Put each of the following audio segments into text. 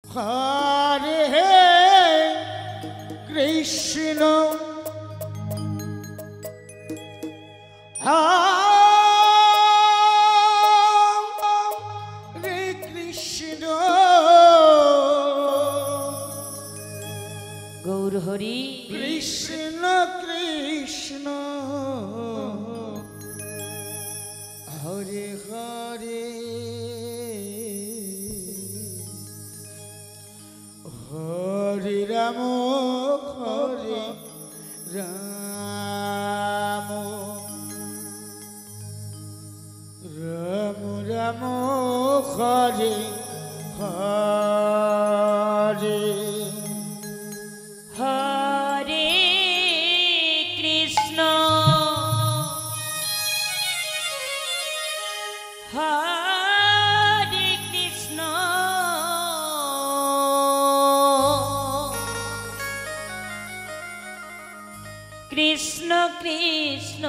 হরে কৃষ্ণ হরে কৃষ্ণ গৌর হরি কৃষ্ণ কৃষ্ণ হরে হরে হরে রাম হরে রাম রাম রাম হরে হরে হরে কৃষ্ণ হরে কৃষ্ণ কৃষ্ণ কৃষ্ণ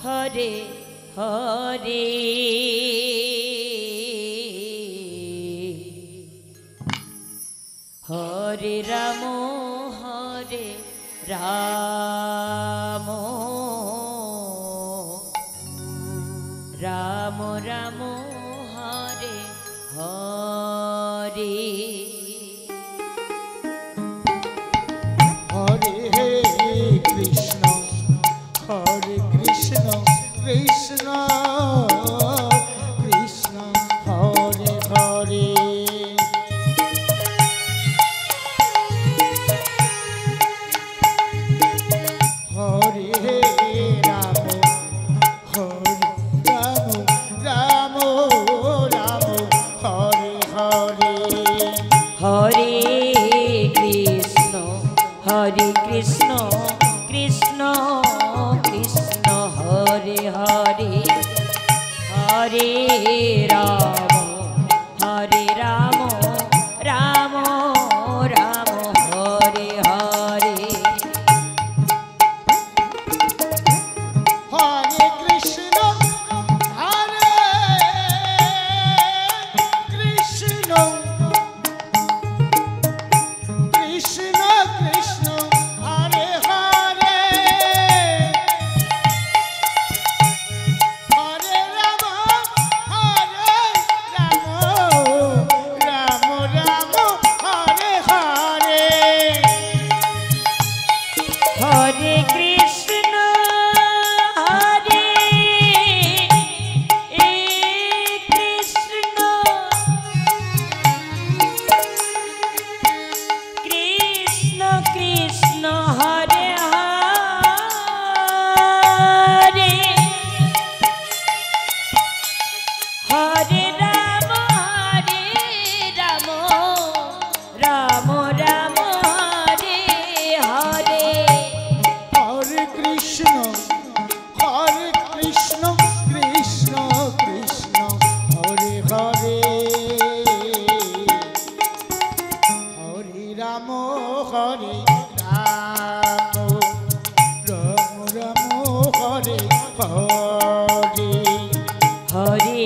হরে হরে হরে রাম হরে রাম রাম রাম হরে হরে হরে কৃষ্ণ হরে কৃষ্ণ কৃষ্ণ কৃষ্ণ হরে হরে হরে রাম হরে রাম রাম রাম হরে হরে হরে কৃষ্ণ হরে কৃষ্ণ কৃষ্ণ কৃষ্ণ হরে হরে হরে রাম রাম রাম রাম হরে হরে হরে কৃষ্ণ হরে কৃষ্ণ কৃষ্ণ কৃষ্ণ হরে হরে হরে রাম রাম রাম হরে হরে হরে কৃষ্ণ হরে কৃষ্ণ কৃষ্ণ কৃষ্ণ হরে হরে হরে রাম রাম রাম রাম হরে হরে হরে কৃষ্ণ কৃষ্ণ কৃষ্ণ হরে হরে হরে রাম হরে রাম রাম রাম হরে হরে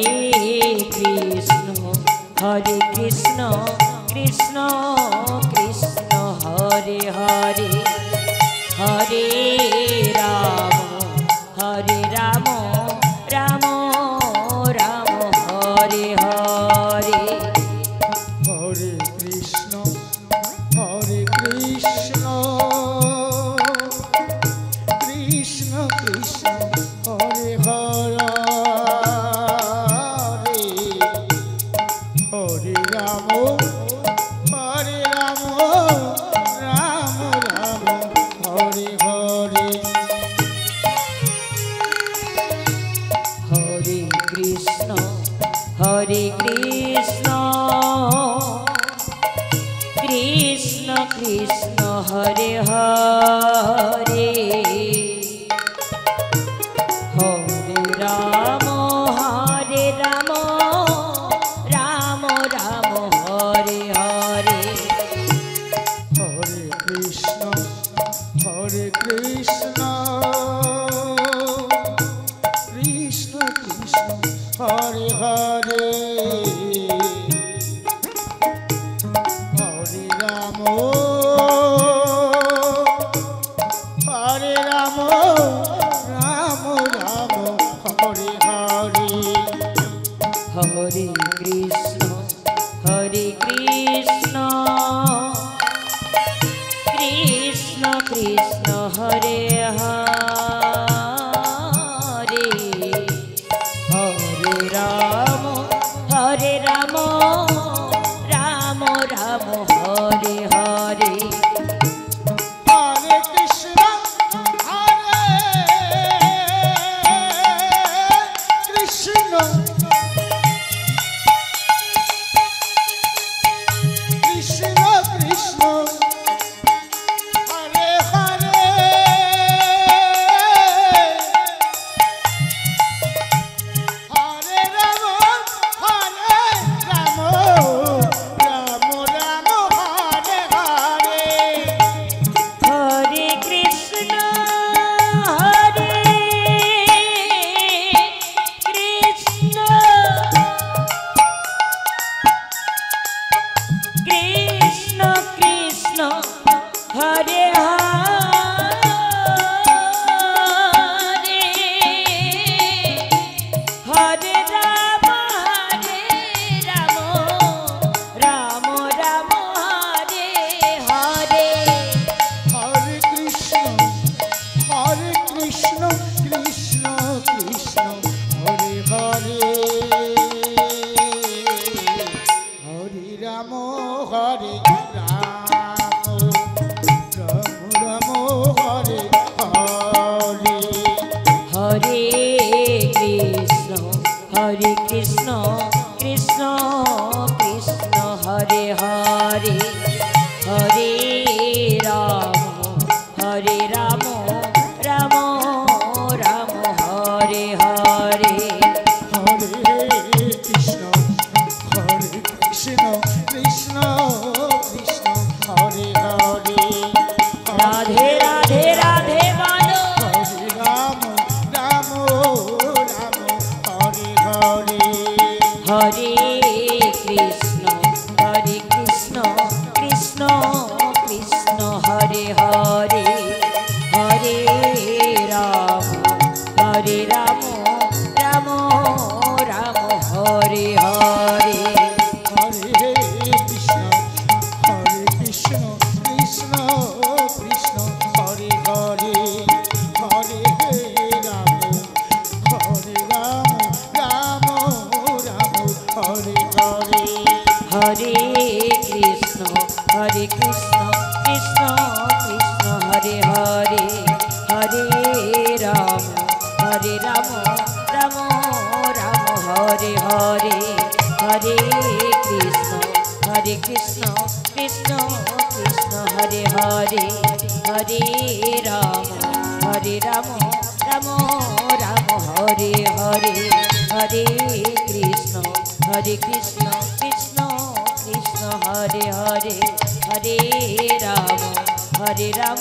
হরে কৃষ্ণ কৃষ্ণ কৃষ্ণ হরে হরে হরে রাম রাম রাম হরে হরে হরে কৃষ্ণ কৃষ্ণ কৃষ্ণ হরে হরে হরে রাম রাম রাম হরে হরে হরে কৃষ্ণ কৃষ্ণ কৃষ্ণ হরে হরে হরে রাম রাম রাম হরে হরে হরে কৃষ্ণ কৃষ্ণ কৃষ্ণ হরে হরে রাম হরে হরে হরে কৃষ্ণ হরে কৃষ্ণ কৃষ্ণ কৃষ্ণ হরে হরে হরে রাম রাম রাম হরে হরে হরে কৃষ্ণ হরে কৃষ্ণ কৃষ্ণ কৃষ্ণ হরে হরে হরে রাম রাম রাম হরে হরে হরে কৃষ্ণ কৃষ্ণ কৃষ্ণ হরে হরে হরে রাম হরে রাম রাম হরে হরে হরে কৃষ্ণ কৃষ্ণ কৃষ্ণ হরে হরে হরে রাম রাম রাম হরে হরে হরে কৃষ্ণ কৃষ্ণ কৃষ্ণ হরে হরে রাধে রাধে রাধে বলো হরে রাম রাম হরে হরে হরে কৃষ্ণ কৃষ্ণ কৃষ্ণ হরে হরে হরে রাম রাম রাম হরে হরে হরে কৃষ্ণ কৃষ্ণ কৃষ্ণ হরে হরে হরে রাম রাম হরে হরে হরে কৃষ্ণ কৃষ্ণ কৃষ্ণ হরে হরে হরে রাম রাম হরে হরে হরে কৃষ্ণ কৃষ্ণ কৃষ্ণ হরে হরে হরে রাম রাম হরে হরে হরে কৃষ্ণ কৃষ্ণ কৃষ্ণ হরে হরে হরে রাম